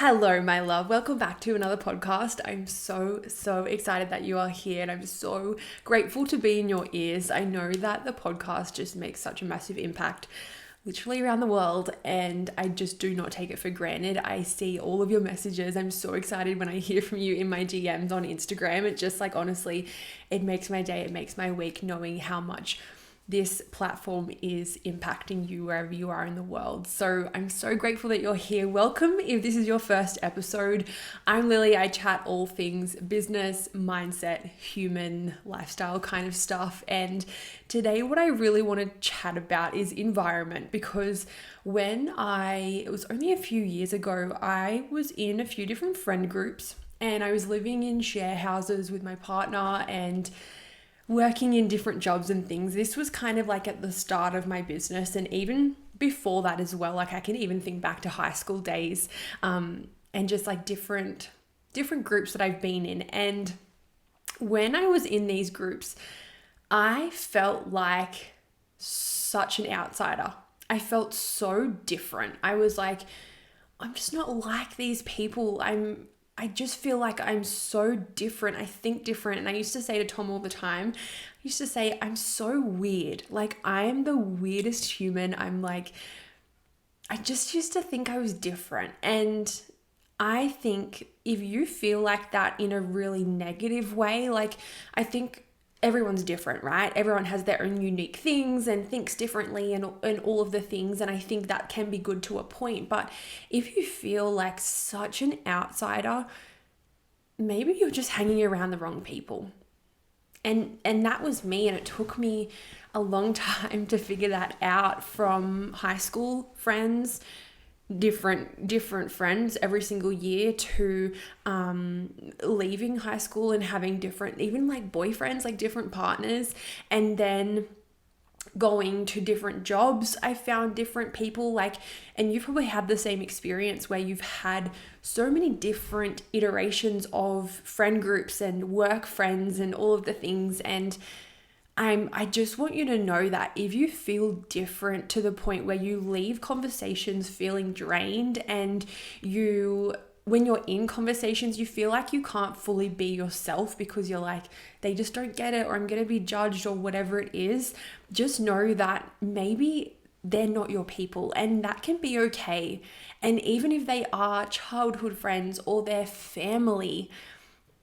Hello, my love. Welcome back to another podcast. I'm so excited that you are here and I'm so grateful to be in your ears. I know that the podcast just makes such a massive impact literally around the world and I just do not take it for granted. I see all of your messages. I'm so excited when I hear from you in my DMs on Instagram. It just honestly, it makes my day, it makes my week knowing how much this platform is impacting you wherever you are in the world. So I'm so grateful that you're here. Welcome if this is your first episode. I'm Lily. I chat all things business, mindset, human, lifestyle kind of stuff. And today what I really want to chat about is environment, because it was only a few years ago, I was in a few different friend groups and I was living in share houses with my partner and working in different jobs and things. This was kind of at the start of my business, and even before that as well. I can even think back to high school days, and just different groups that I've been in. And when I was in these groups, I felt like such an outsider. I felt so different. I was like, I'm just not like these people. I just feel like I'm so different. I think different. And I used to say to Tom all the time, I'm so weird. I'm the weirdest human. I just used to think I was different. And I think if you feel like that in a really negative way, I think everyone's different, right? Everyone has their own unique things and thinks differently and all of the things. And I think that can be good to a point. But if you feel like such an outsider, maybe you're just hanging around the wrong people. And that was me. And it took me a long time to figure that out, from high school friends, different friends every single year, to leaving high school and having different, even boyfriends, different partners, and then going to different jobs. I found different people, and you probably had the same experience where you've had so many different iterations of friend groups and work friends and all of the things. And I just want you to know that if you feel different to the point where you leave conversations feeling drained, and when you're in conversations, you feel like you can't fully be yourself because you're like, they just don't get it, or I'm going to be judged, or whatever it is, just know that maybe they're not your people, and that can be okay. And even if they are childhood friends or their family,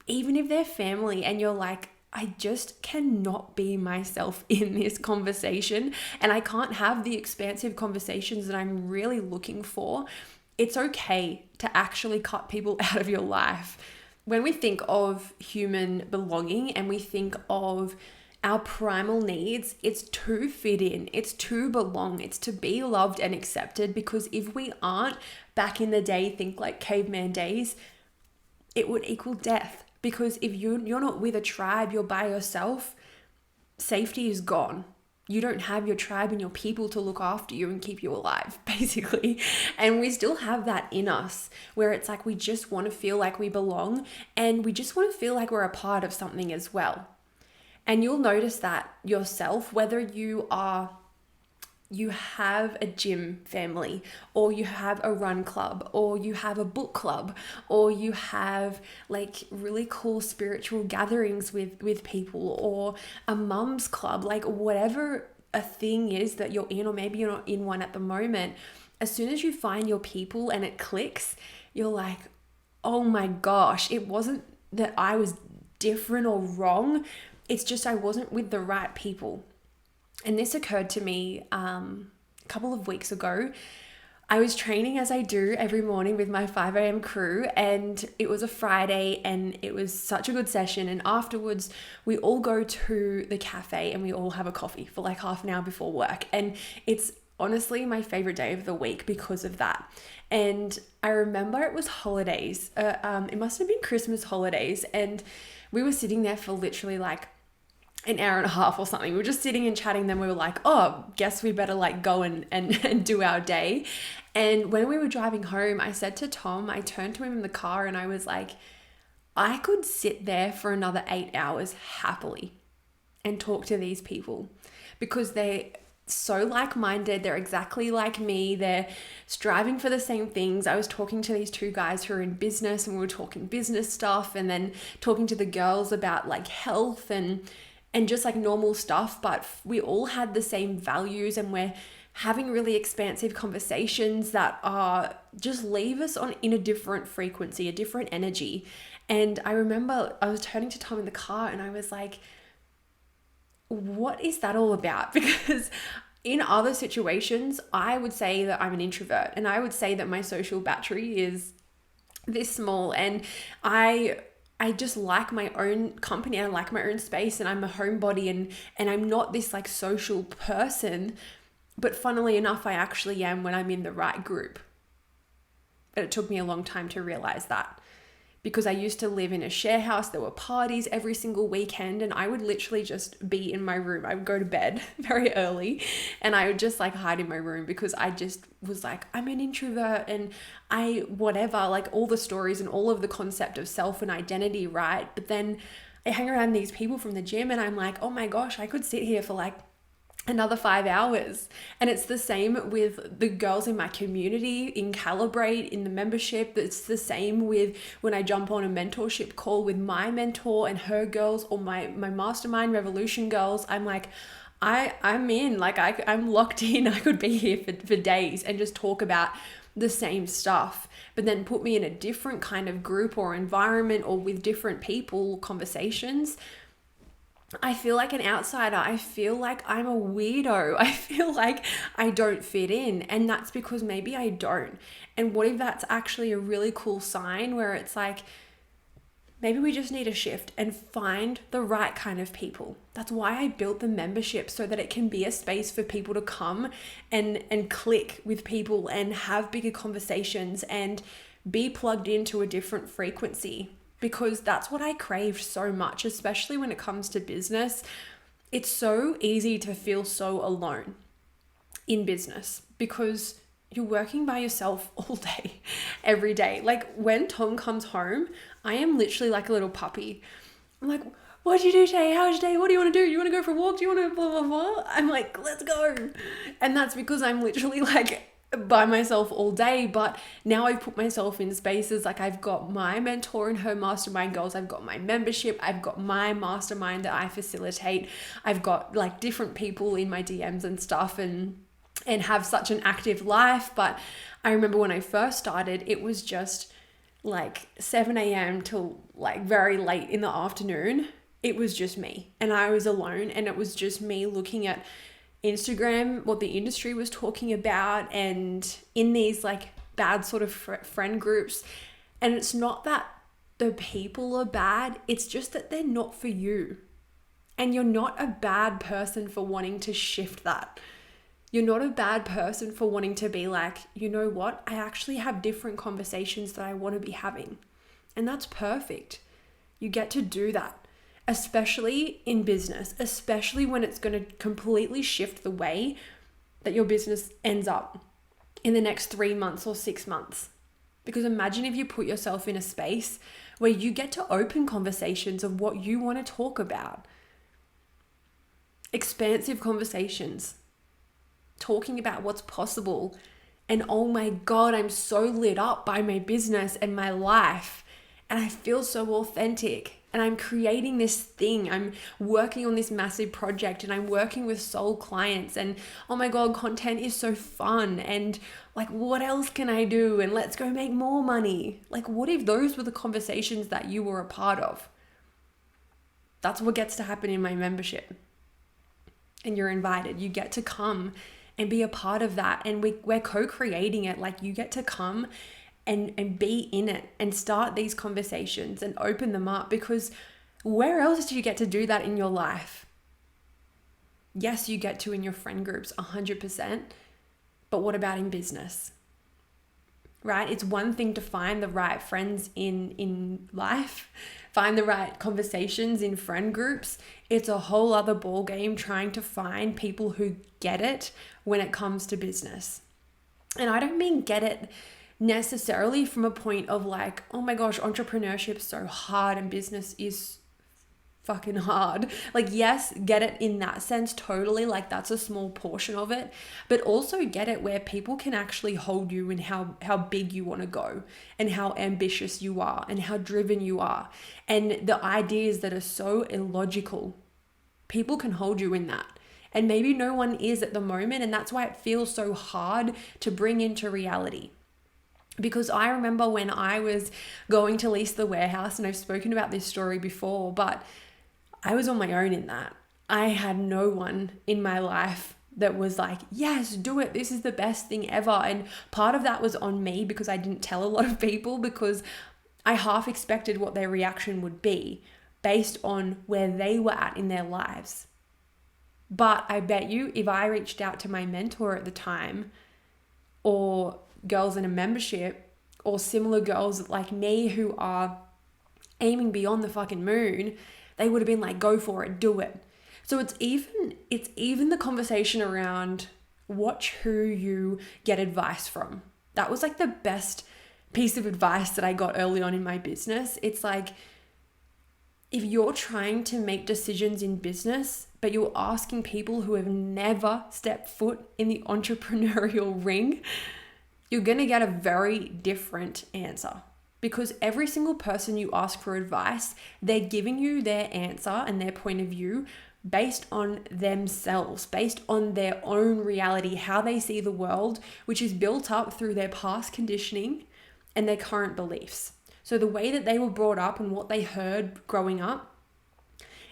even if they're family and you're like, I just cannot be myself in this conversation and I can't have the expansive conversations that I'm really looking for, it's okay to actually cut people out of your life. When we think of human belonging and we think of our primal needs, it's to fit in, it's to belong, it's to be loved and accepted. Because if we aren't, back in the day, think like caveman days, it would equal death. Because if you're not with a tribe, you're by yourself, safety is gone. You don't have your tribe and your people to look after you and keep you alive, basically. And we still have that in us, where it's we just want to feel like we belong, and we just want to feel like we're a part of something as well. And you'll notice that yourself, whether you have a gym family, or you have a run club, or you have a book club, or you have really cool spiritual gatherings with people, or a mum's club, whatever a thing is that you're in, or maybe you're not in one at the moment. As soon as you find your people and it clicks, you're like, oh my gosh, it wasn't that I was different or wrong. It's just I wasn't with the right people. And this occurred to me a couple of weeks ago. I was training, as I do every morning, with my 5 a.m. crew, and it was a Friday and it was such a good session. And afterwards we all go to the cafe and we all have a coffee for half an hour before work. And it's honestly my favorite day of the week because of that. And I remember it was holidays. It must have been Christmas holidays. And we were sitting there for literally an hour and a half or something. We were just sitting and chatting. Then we were like, oh, guess we better go and do our day. And when we were driving home, I said to Tom, I turned to him in the car and I was like, I could sit there for another 8 hours happily and talk to these people, because so like-minded. They're exactly like me. They're striving for the same things. I was talking to these two guys who are in business, and we were talking business stuff, and then talking to the girls about like health and just like normal stuff, but we all had the same values, and we're having really expansive conversations that are just leave us on in a different frequency, a different energy. And I remember I was turning to Tom in the car and I was like, what is that all about? Because in other situations, I would say that I'm an introvert, and I would say that my social battery is this small, and I just like my own company. I like my own space, and I'm a homebody, and I'm not this like social person. But funnily enough, I actually am when I'm in the right group. But it took me a long time to realize that, because I used to live in a share house. There were parties every single weekend, and I would literally just be in my room. I would go to bed very early, and I would just like hide in my room, because I just was like, I'm an introvert, and whatever, like all the stories and all of the concept of self and identity, right? But then I hang around these people from the gym, and I'm like, oh my gosh, I could sit here for like another 5 hours. And it's the same with the girls in my community, in Calibrate, in the membership. It's the same with when I jump on a mentorship call with my mentor and her girls, or my mastermind Revolution girls. I'm like, I'm in, like I'm locked in. I could be here for days and just talk about the same stuff. But then put me in a different kind of group or environment, or with different people, conversations, I feel like an outsider. I feel like I'm a weirdo. I feel like I don't fit in. And that's because maybe I don't. And what if that's actually a really cool sign, where it's like, maybe we just need to shift and find the right kind of people. That's why I built the membership, so that it can be a space for people to come and click with people and have bigger conversations and be plugged into a different frequency. Because that's what I craved so much, especially when it comes to business. It's so easy to feel so alone in business, because you're working by yourself all day, every day. Like when Tom comes home, I am literally like a little puppy. I'm like, what'd you do today? How's your day? What do you want to do? You want to go for a walk? Do you want to blah, blah, blah? I'm like, let's go. And that's because I'm literally like by myself all day. But now I've put myself in spaces, like I've got my mentor and her mastermind goals, I've got my membership, I've got my mastermind that I facilitate, I've got like different people in my DMs and stuff, and have such an active life. But I remember when I first started, it was just like 7 a.m. till like very late in the afternoon. It was just me, and I was alone, and it was just me looking at Instagram, what the industry was talking about, and in these like bad sort of friend groups. And it's not that the people are bad, it's just that they're not for you. And you're not a bad person for wanting to shift that. You're not a bad person for wanting to be like, you know what, I actually have different conversations that I want to be having. And that's perfect. You get to do that. Especially in business, especially when it's going to completely shift the way that your business ends up in the next 3 months or 6 months. Because imagine if you put yourself in a space where you get to open conversations of what you want to talk about. Expansive conversations, talking about what's possible. And oh my God, I'm so lit up by my business and my life. And I feel so authentic. And I'm creating this thing. I'm working on this massive project, and I'm working with soul clients, and oh my God, content is so fun. And like, what else can I do? And let's go make more money. Like, what if those were the conversations that you were a part of? That's what gets to happen in my membership. And you're invited. You get to come and be a part of that. And we're co-creating it. Like, you get to come and be in it and start these conversations and open them up, because where else do you get to do that in your life? Yes, you get to in your friend groups 100%, but what about in business? Right? It's one thing to find the right friends in life, find the right conversations in friend groups. It's a whole other ball game trying to find people who get it when it comes to business. And I don't mean get it necessarily from a point of like, oh my gosh, entrepreneurship is so hard and business is fucking hard. Like, yes, get it in that sense, totally. Like, that's a small portion of it, but also get it where people can actually hold you in how big you want to go and how ambitious you are and how driven you are. And the ideas that are so illogical, people can hold you in that. And maybe no one is at the moment. And that's why it feels so hard to bring into reality. Because I remember when I was going to lease the warehouse, and I've spoken about this story before, but I was on my own in that. I had no one in my life that was like, yes, do it. This is the best thing ever. And part of that was on me because I didn't tell a lot of people, because I half expected what their reaction would be based on where they were at in their lives. But I bet you if I reached out to my mentor at the time, or girls in a membership, or similar girls like me who are aiming beyond the fucking moon, they would have been like, go for it, do it. So it's even the conversation around watch who you get advice from. That was like the best piece of advice that I got early on in my business. It's like, if you're trying to make decisions in business, but you're asking people who have never stepped foot in the entrepreneurial ring, you're going to get a very different answer. Because every single person you ask for advice, they're giving you their answer and their point of view based on themselves, based on their own reality, how they see the world, which is built up through their past conditioning and their current beliefs. So the way that they were brought up and what they heard growing up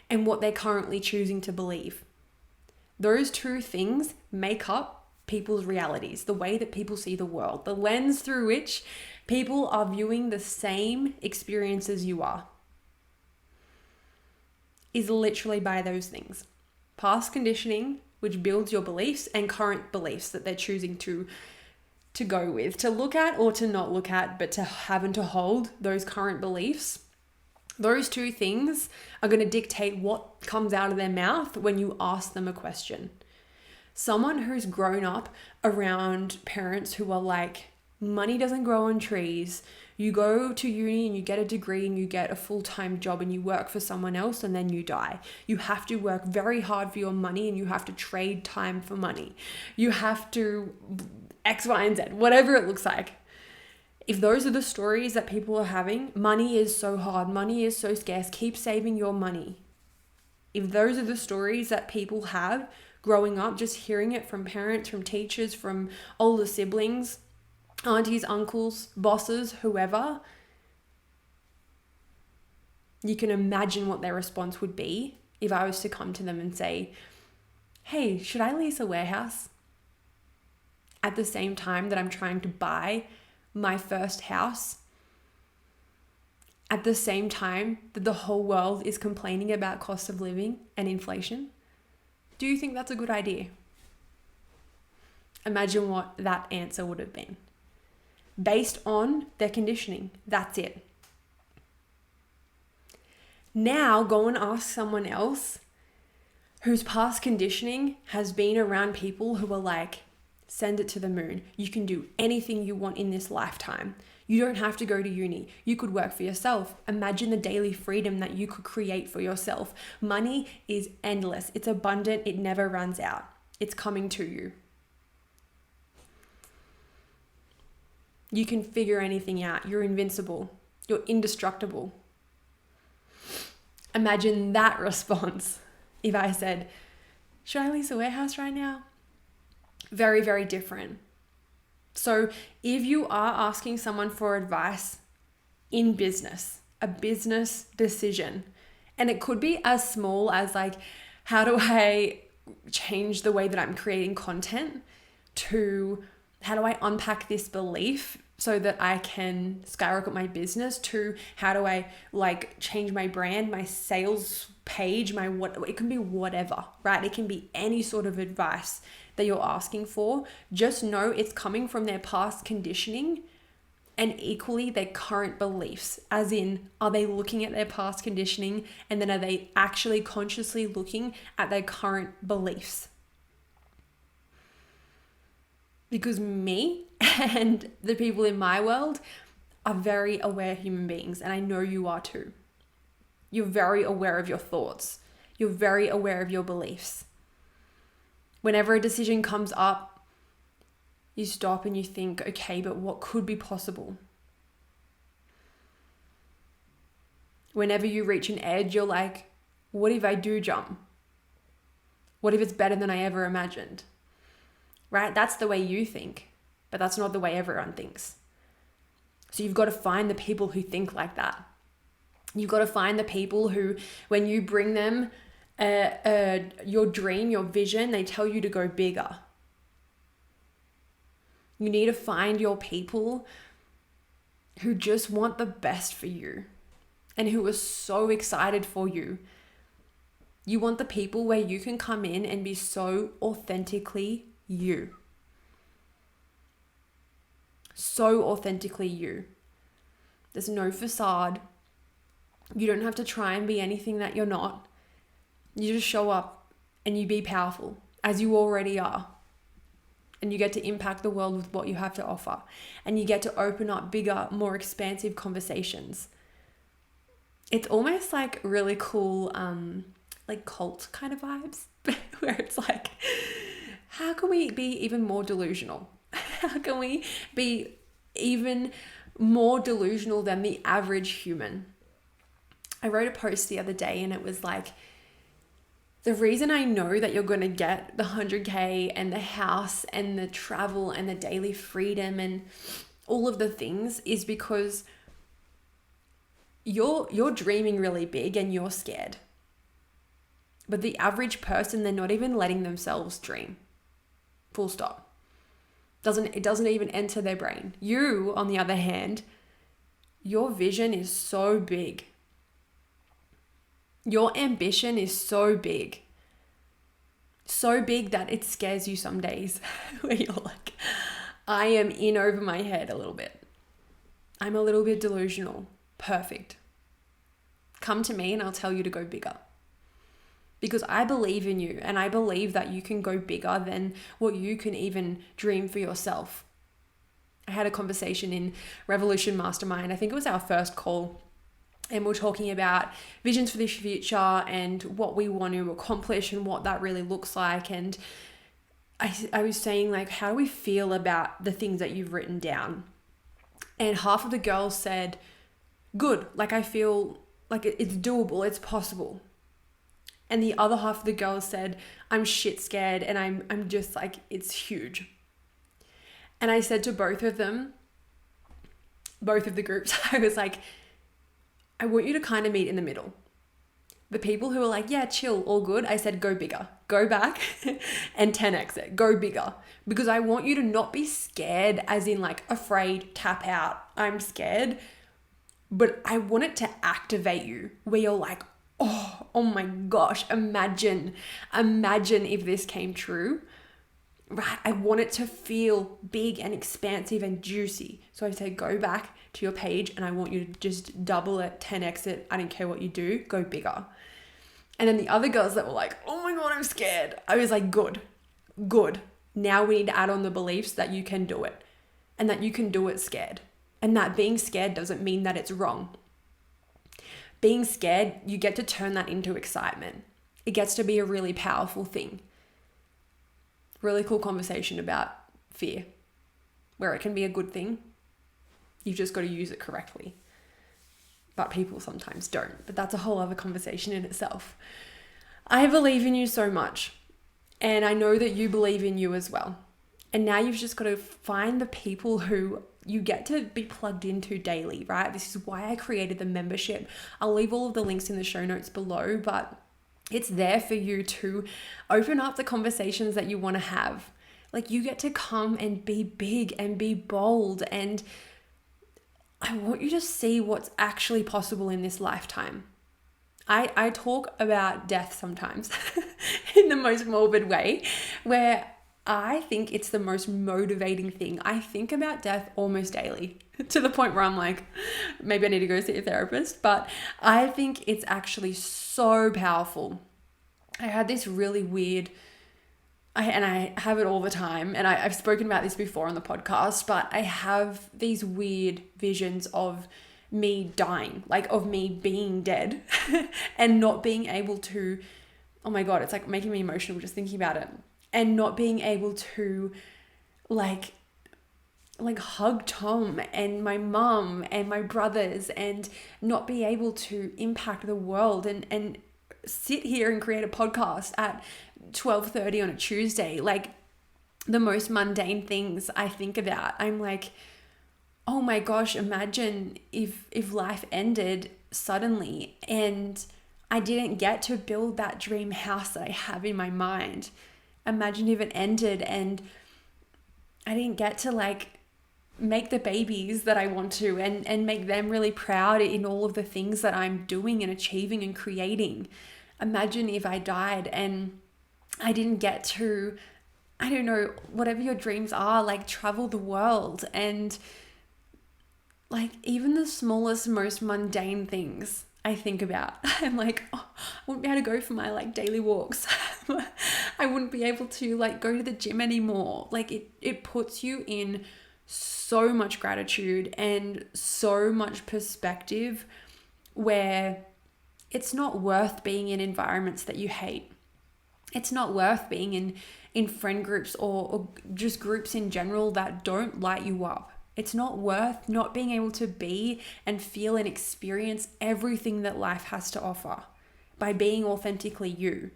and what they're currently choosing to believe. Those two things make up people's realities, the way that people see the world, the lens through which people are viewing the same experience as you are, is literally by those things. Past conditioning, which builds your beliefs, and current beliefs that they're choosing to go with, to look at or to not look at, but to have and to hold those current beliefs. Those two things are going to dictate what comes out of their mouth when you ask them a question. Someone who's grown up around parents who are like, money doesn't grow on trees. You go to uni and you get a degree and you get a full-time job and you work for someone else and then you die. You have to work very hard for your money and you have to trade time for money. You have to X, Y, and Z, whatever it looks like. If those are the stories that people are having, money is so hard, money is so scarce, keep saving your money. If those are the stories that people have growing up, just hearing it from parents, from teachers, from older siblings, aunties, uncles, bosses, whoever, you can imagine what their response would be if I was to come to them and say, hey, should I lease a warehouse? At the same time that I'm trying to buy my first house, at the same time that the whole world is complaining about cost of living and inflation. Do you think that's a good idea? Imagine what that answer would have been. Based on their conditioning, that's it. Now go and ask someone else whose past conditioning has been around people who are like, send it to the moon. You can do anything you want in this lifetime. You don't have to go to uni. You could work for yourself. Imagine the daily freedom that you could create for yourself. Money is endless. It's abundant. It never runs out. It's coming to you. You can figure anything out. You're invincible. You're indestructible. Imagine that response if I said, should I lease a warehouse right now? Very, very different. So if you are asking someone for advice in business, a business decision, and it could be as small as like, how do I change the way that I'm creating content, to how do I unpack this belief so that I can skyrocket my business, to how do I like change my brand, my sales page, it can be whatever, right? It can be any sort of advice that you're asking for. Just know it's coming from their past conditioning and equally their current beliefs, as in, are they looking at their past conditioning and then are they actually consciously looking at their current beliefs? Because me and the people in my world are very aware human beings, and I know you are too. You're very aware of your thoughts. You're very aware of your beliefs. Whenever a decision comes up, you stop and you think, okay, but what could be possible? Whenever you reach an edge, you're like, what if I do jump? What if it's better than I ever imagined? Right? That's the way you think, but that's not the way everyone thinks. So you've got to find the people who think like that. You've got to find the people who, when you bring them your dream, your vision, they tell you to go bigger. You need to find your people who just want the best for you and who are so excited for you. You want the people where you can come in and be so authentically you. So authentically you. There's no facade. You don't have to try and be anything that you're not. You just show up and you be powerful as you already are. And you get to impact the world with what you have to offer. And you get to open up bigger, more expansive conversations. It's almost like really cool, like cult kind of vibes, where it's like, how can we be even more delusional? How can we be even more delusional than the average human? I wrote a post the other day and it was like, the reason I know that you're going to get the 100K and the house and the travel and the daily freedom and all of the things is because you're dreaming really big and you're scared. But the average person, they're not even letting themselves dream. Full stop. It doesn't even enter their brain. You, on the other hand, your vision is so big. Your ambition is so big. So big that it scares you some days where you're like, I am in over my head a little bit. I'm a little bit delusional. Perfect. Come to me and I'll tell you to go bigger. Because I believe in you and I believe that you can go bigger than what you can even dream for yourself. I had a conversation in Revolution Mastermind. I think it was our first call. And we're talking about visions for the future and what we want to accomplish and what that really looks like. And I was saying, like, how do we feel about the things that you've written down? And half of the girls said, good. Like, I feel like it's doable. It's possible. And the other half of the girls said, I'm shit scared. And I'm just like, it's huge. And I said to both of them, both of the groups, I was like, I want you to kind of meet in the middle. The people who are like, yeah, chill, all good. I said, go bigger, go back and 10x it, go bigger. Because I want you to not be scared as in like afraid, tap out, I'm scared. But I want it to activate you where you're like, oh my gosh, imagine if this came true. Right? I want it to feel big and expansive and juicy. So I say, go back to your page and I want you to just double it, 10x it. I don't care what you do, go bigger. And then the other girls that were like, oh my God, I'm scared. I was like, good. Now we need to add on the beliefs that you can do it and that you can do it scared. And that being scared doesn't mean that it's wrong. Being scared, you get to turn that into excitement. It gets to be a really powerful thing. Really cool conversation about fear, where it can be a good thing. You've just got to use it correctly. But people sometimes don't. But that's a whole other conversation in itself. I believe in you so much. And I know that you believe in you as well. And now you've just got to find the people who you get to be plugged into daily, right? This is why I created the membership. I'll leave all of the links in the show notes below, but it's there for you to open up the conversations that you want to have. Like, you get to come and be big and be bold. And I want you to see what's actually possible in this lifetime. I talk about death sometimes in the most morbid way, where I think it's the most motivating thing. I think about death almost daily to the point where I'm like, maybe I need to go see a therapist, but I think it's actually so powerful. I had this really weird, and I have it all the time, and I've spoken about this before on the podcast, but I have these weird visions of me dying, like of me being dead and not being able to, oh my God, it's like making me emotional just thinking about it, and not being able to like hug Tom and my mum and my brothers, and not be able to impact the world and sit here and create a podcast at 12:30 on a Tuesday. Like, the most mundane things I think about, I'm like, oh my gosh, imagine if life ended suddenly and I didn't get to build that dream house that I have in my mind. Imagine if it ended and I didn't get to like make the babies that I want to, and make them really proud in all of the things that I'm doing and achieving and creating. Imagine if I died and I didn't get to, I don't know, whatever your dreams are, like travel the world, and like even the smallest, most mundane things I think about. I'm like, oh, I wouldn't be able to go for my like daily walks. I wouldn't be able to like go to the gym anymore. Like it puts you in so much gratitude and so much perspective, where it's not worth being in environments that you hate. It's not worth being in friend groups or just groups in general that don't light you up. It's not worth not being able to be and feel and experience everything that life has to offer by being authentically you.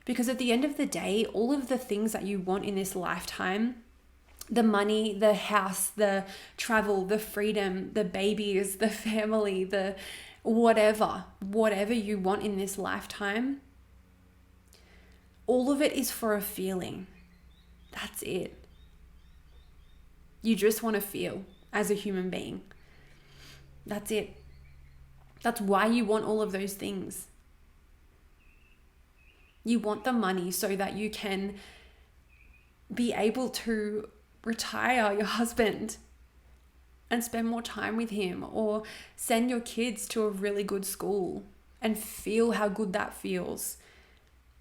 Because at the end of the day, all of the things that you want in this lifetime, the money, the house, the travel, the freedom, the babies, the family, the whatever you want in this lifetime, all of it is for a feeling. That's it. You just want to feel as a human being. That's it. That's why you want all of those things. You want the money so that you can be able to retire your husband and spend more time with him, or send your kids to a really good school and feel how good that feels.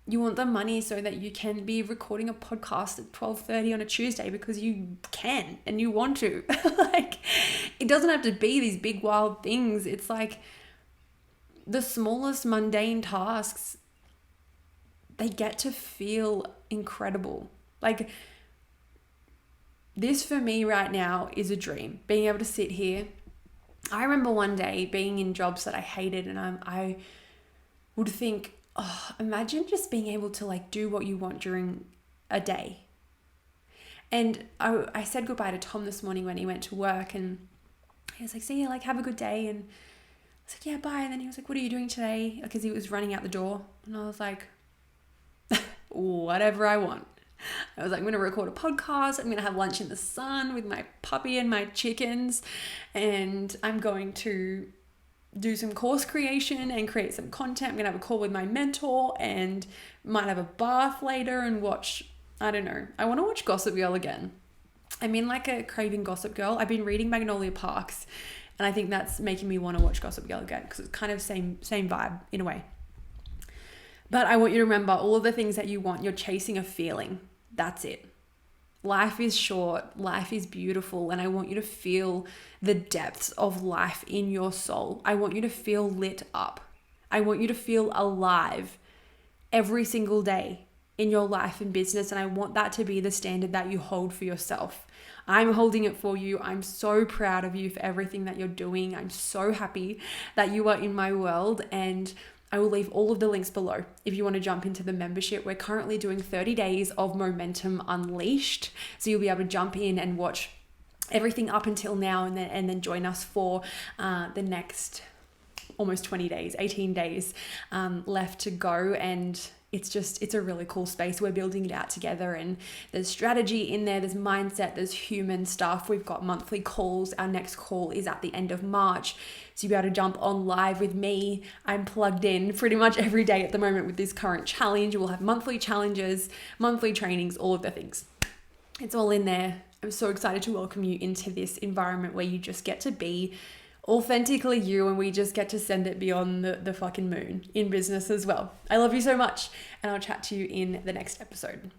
You want the money so that you can be recording a podcast at 12:30 on a Tuesday because you can and you want to. Like, it doesn't have to be these big wild things. It's like the smallest mundane tasks, they get to feel incredible. Like, this for me right now is a dream, being able to sit here. I remember one day being in jobs that I hated, and I would think, oh, imagine just being able to like do what you want during a day. And I said goodbye to Tom this morning when he went to work, and he was like, see you, like, have a good day. And I was like, yeah, bye. And then he was like, what are you doing today? Because he was running out the door. And I was like, whatever I want. I was like, I'm going to record a podcast. I'm going to have lunch in the sun with my puppy and my chickens. And I'm going to do some course creation and create some content. I'm going to have a call with my mentor and might have a bath later and watch, I don't know. I want to watch Gossip Girl again. I'm in like a craving Gossip Girl. I've been reading Magnolia Parks, and I think that's making me want to watch Gossip Girl again because it's kind of same vibe in a way. But I want you to remember, all of the things that you want, you're chasing a feeling. That's it. Life is short, life is beautiful, and I want you to feel the depths of life in your soul. I want you to feel lit up. I want you to feel alive every single day in your life and business, and I want that to be the standard that you hold for yourself. I'm holding it for you. I'm so proud of you for everything that you're doing. I'm so happy that you are in my world, and I will leave all of the links below if you want to jump into the membership. We're currently doing 30 days of Momentum Unleashed. So you'll be able to jump in and watch everything up until now, and then join us for the next almost 20 days, 18 days left to go. And it's a really cool space. We're building it out together, and there's strategy in there, there's mindset, there's human stuff. We've got monthly calls. Our next call is at the end of March. So you'll be able to jump on live with me. I'm plugged in pretty much every day at the moment with this current challenge. We'll have monthly challenges, monthly trainings, all of the things. It's all in there. I'm so excited to welcome you into this environment where you just get to be authentically you, and we just get to send it beyond the fucking moon in business as well. I love you so much, and I'll chat to you in the next episode.